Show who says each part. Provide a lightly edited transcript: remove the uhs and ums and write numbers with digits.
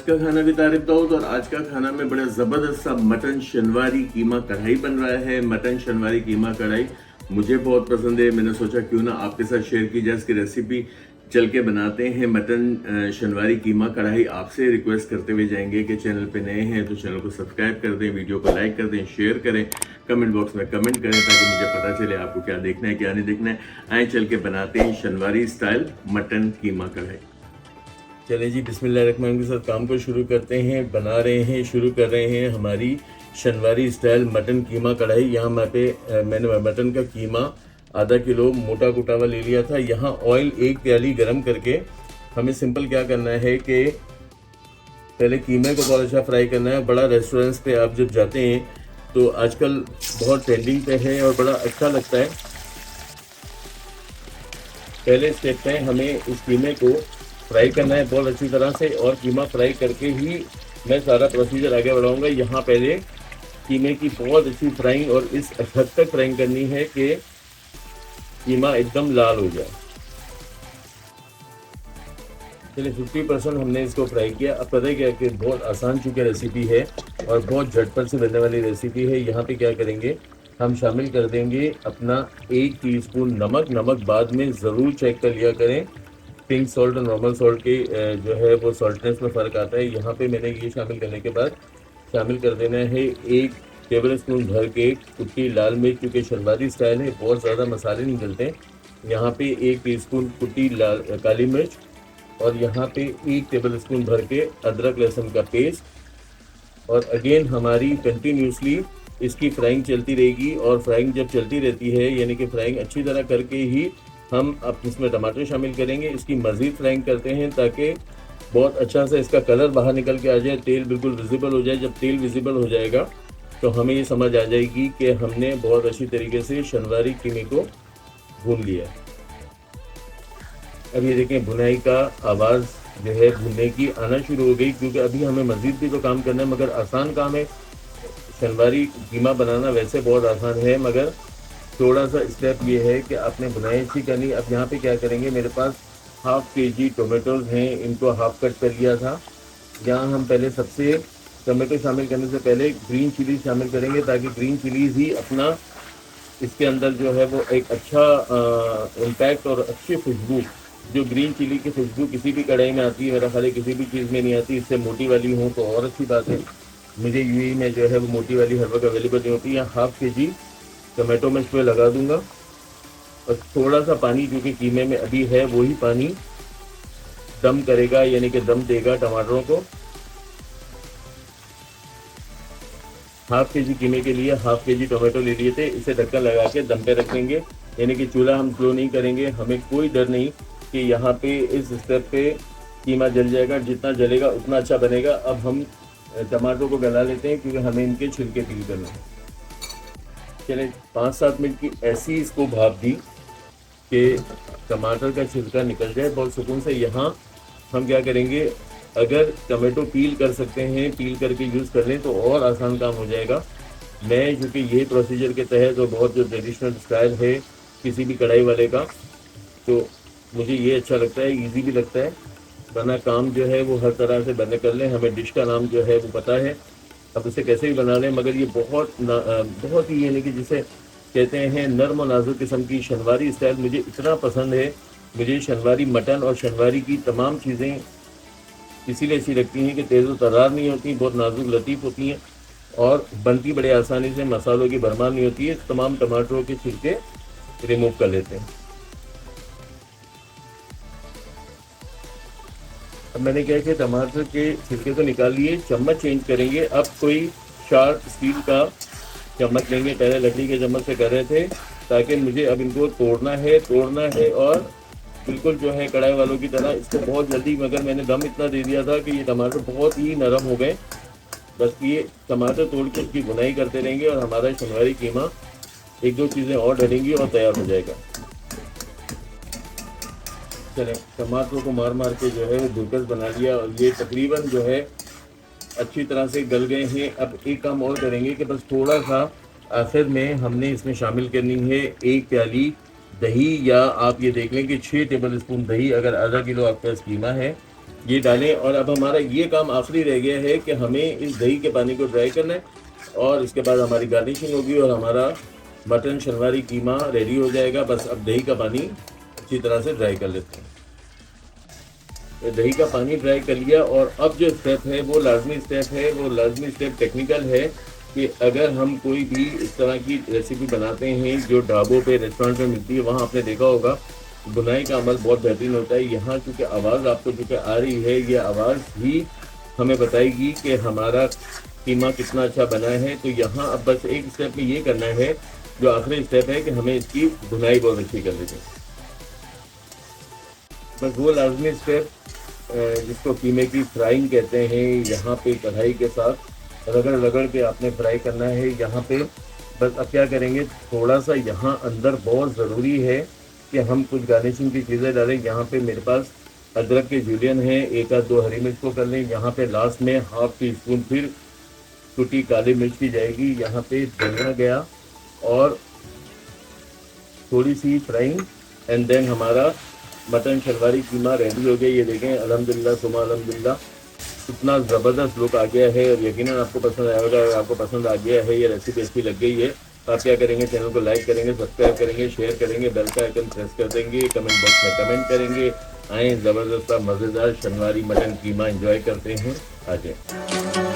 Speaker 1: का खाना भी तारिफ दाऊद। और आज का खाना में बड़ा ज़बरदस्त सा मटन शनवारी कीमा कढ़ाई बन रहा है। मटन शनवारी कीमा कढ़ाई मुझे बहुत पसंद है। मैंने सोचा क्यों ना आपके साथ शेयर की जाए इसकी रेसिपी। चल के बनाते हैं मटन शनवारी कीमा कढ़ाई। आपसे रिक्वेस्ट करते हुए जाएंगे कि चैनल पे नए हैं तो चैनल को सब्सक्राइब कर दें, वीडियो को लाइक कर दें, शेयर करें, कमेंट बॉक्स में कमेंट करें ताकि मुझे पता चले आपको क्या देखना है क्या नहीं देखना है। आए चल के बनाते हैं शनवारी स्टाइल मटन कीमा कढ़ाई। चले जी बिस्मिल्लाहिर्रहमानिर्रहीम के साथ काम को शुरू करते हैं। बना रहे हैं, शुरू कर रहे हैं हमारी शनवारी स्टाइल मटन कीमा कढ़ाई। यहाँ मैंने मटन का कीमा आधा किलो मोटा कुटा हुआ ले लिया था। यहाँ ऑयल 1 प्याली गरम करके हमें सिंपल क्या करना है कि पहले कीमे को बहुत अच्छा फ्राई करना है। बड़ा रेस्टोरेंट्स पे आप जब जाते हैं तो आजकल बहुत ट्रेंडिंग पे है और बड़ा अच्छा लगता है। पहले स्टेप पे हमें इस कीमे को फ्राई करना है बहुत अच्छी तरह से, और कीमा फ्राई करके ही मैं सारा प्रोसीजर आगे बढ़ाऊंगा। यहाँ पहले कीमे की बहुत अच्छी फ्राइंग और इस हद तक फ्राइंग करनी है कि कीमा एकदम लाल हो जाए। चलिए 50% हमने इसको फ्राई किया। अब पता है क्या कि बहुत आसान चुकी रेसिपी है और बहुत झटपट से बनने वाली रेसिपी है। यहाँ पे क्या करेंगे, हम शामिल कर देंगे अपना 1 टीस्पून नमक। नमक बाद में ज़रूर चेक कर लिया करें। पिंक सॉल्ट और नॉर्मल सॉल्ट के जो है वो सॉल्टनेस में फ़र्क आता है। यहाँ पे मैंने ये शामिल करने के बाद शामिल कर देना है 1 टेबल स्पून भर के कुटी लाल मिर्च। क्योंकि शनवारी स्टाइल है, बहुत ज़्यादा मसाले नहीं डलते हैं। यहाँ पे 1 टीस्पून कुटी लाल काली मिर्च, और यहाँ पे 1 टेबल स्पून भर के अदरक लहसुन का पेस्ट। और अगेन हमारी कंटिन्यूसली इसकी फ्राइंग चलती रहेगी। और फ्राइंग जब चलती रहती है यानी कि फ्राइंग अच्छी तरह करके ही हम अब इसमें टमाटर शामिल करेंगे। इसकी मज़ीद फ्राइंग करते हैं ताकि बहुत अच्छा से इसका कलर बाहर निकल के आ जाए, तेल बिल्कुल विजिबल हो जाए। जब तेल विजिबल हो जाएगा तो हमें ये समझ आ जाएगी कि हमने बहुत अच्छी तरीके से शनवारी कीमे को भून लिया। अब ये देखें भुनाई का आवाज़ जो है भुनने की आना शुरू हो गई, क्योंकि अभी हमें मज़ीद भी तो काम करना है। मगर आसान काम है, शनवारी कीमा बनाना वैसे बहुत आसान है, मगर थोड़ा सा स्टेप ये है कि आपने बुनाई अच्छी करनी। अब यहाँ पे क्या करेंगे, मेरे पास ½ kg टोमेटोज़ हैं, इनको हाफ कट कर लिया था। यहाँ हम पहले सबसे टोमेटो शामिल करने से पहले ग्रीन चिलीज शामिल करेंगे, ताकि ग्रीन चिलीज ही अपना इसके अंदर जो है वो एक अच्छा इम्पैक्ट और अच्छी खुशबू, जो ग्रीन चिली की खुशबू किसी भी कढ़ाई में आती है, मेरा ख्याल है किसी भी चीज़ में नहीं आती। इससे मोटी वाली हो तो और अच्छी बात है। मुझे यूएई में जो है वो मोटी वाली हर वक्त अवेलेबल नहीं होती। यहाँ ½ kg टमाटो मैं इसमें लगा दूंगा, और थोड़ा सा पानी जो कि कीमे में अभी है वही पानी दम करेगा, यानी कि दम देगा टमाटरों को। ½ kg कीमे के लिए ½ kg टोमेटो ले लिए थे। इसे ढक्कन लगा के दम पे रखेंगे, यानी कि चूल्हा हम स्लो नहीं करेंगे। हमें कोई डर नहीं कि यहाँ पे इस स्टेप पे कीमा जल जाएगा, जितना जलेगा उतना अच्छा बनेगा। अब हम टमाटरों को गला लेते हैं, क्योंकि हमें इनके छिलके पील करना है। चले 5-7 मिनट की ऐसी इसको भाप दी कि टमाटर का छिलका निकल जाए बहुत सुकून से। यहाँ हम क्या करेंगे, अगर टमाटो पील कर सकते हैं, पील करके यूज़ कर लें तो और आसान काम हो जाएगा। मैं क्योंकि यही प्रोसीजर के तहत और बहुत जो ट्रेडिशनल स्टाइल है किसी भी कढ़ाई वाले का, तो मुझे ये अच्छा लगता है, ईजी भी लगता है। वरना काम जो है वो हर तरह से बंद कर लें। हमें डिश का नाम जो है वो पता है, अब इसे कैसे भी बना लें, मगर ये बहुत ही यानी कि जिसे कहते हैं नर्म और नाजुक किस्म की शनवारी स्टाइल मुझे इतना पसंद है। मुझे शनवारी मटन और शनवारी की तमाम चीज़ें इसीलिए अच्छी लगती हैं कि तेज़ व तर्रार नहीं होती, बहुत नाजुक लतीफ़ होती हैं और बनती बड़े आसानी से, मसालों की भरमार नहीं होती है। तमाम टमाटरों के छिलके रिमूव कर लेते हैं। अब मैंने क्या किया, टमाटर के छिलके तो निकाल लिए, चम्मच चेंज करेंगे। अब कोई शार्प स्टील का चम्मच लेंगे, पहले लकड़ी के चम्मच से कर रहे थे, ताकि मुझे अब इनको तोड़ना है और बिल्कुल जो है कढ़ाई वालों की तरह इसको बहुत जल्दी, मगर मैंने दम इतना दे दिया था कि ये टमाटर बहुत ही नरम हो गए। बस ये टमाटर तोड़ के इसकी बुनाई करते रहेंगे और हमारा शनवारी कीमा 1-2 चीज़ें और डलेंगी और तैयार हो जाएगा। चलें, टमाटरों को मार मार के जो है वो दुर्गस बना लिया और ये तकरीबन जो है अच्छी तरह से गल गए हैं। अब एक काम और करेंगे कि बस थोड़ा सा आखिर में हमने इसमें शामिल करनी है 1 प्याली दही, या आप ये देख लें कि 6 टेबल स्पून दही। अगर आधा किलो आपका कीमा है ये डालें। और अब हमारा ये काम आखिरी रह गया है कि हमें इस दही के पानी को ड्राई करना है और इसके बाद हमारी गार्निशिंग होगी और हमारा मटन शलवारी कीमा रेडी हो जाएगा। बस अब दही का पानी अच्छी तरह से ड्राई कर लेते हैं। तो दही का पानी ड्राई कर लिया और अब जो स्टेप है वो लाजमी स्टेप है, वो लाजमी स्टेप टेक्निकल है कि अगर हम कोई भी इस तरह की रेसिपी बनाते हैं जो ढाबों पे रेस्टोरेंट में मिलती है, वहाँ आपने देखा होगा बुनाई का अमल बहुत बेहतरीन होता है। यहाँ क्योंकि आवाज़ आपको जो कि आ रही है, ये आवाज़ ही हमें बताएगी कि हमारा कीमा कितना अच्छा बना है। तो यहाँ अब बस एक स्टेप में ये करना है, जो आखिरी स्टेप है कि हमें इसकी बुनाई बहुत अच्छी कर लेनी है। बस वो लाजमी स्टेप जिसको कीमे की फ्राइंग कहते हैं, यहाँ पे कढ़ाई के साथ रगड़ रगड़ के आपने फ्राई करना है यहाँ पे। बस अब क्या करेंगे, थोड़ा सा यहाँ अंदर बहुत ज़रूरी है कि हम कुछ गार्निशिंग की चीज़ें डालें। यहाँ पे मेरे पास अदरक के जूलियन है, एक आध दो हरी मिर्च को कर लें। यहाँ पे लास्ट में हाफ टी स्पून फिर कुटी काली मिर्च की जाएगी। यहाँ पे धनिया गया और थोड़ी सी फ्राइंग एंड देन हमारा मटन शलवारी कीमा रेडी हो गया। ये देखें, अल्हम्दुलिल्लाह सुमा अल्हम्दुलिल्लाह, इतना ज़बरदस्त लुक आ गया है और यकीनन आपको पसंद आएगा। अगर आपको पसंद आ गया है, ये रेसिपी अच्छी लग गई है, तो आप क्या करेंगे, चैनल को लाइक करेंगे, सब्सक्राइब करेंगे, शेयर करेंगे, बेल का आइकन प्रेस कर देंगे, कमेंट बॉक्स में कमेंट करेंगे। आए ज़बरदस्त मज़ेदार शलवारी मटन कीमा एंजॉय करते हैं। आ जाए।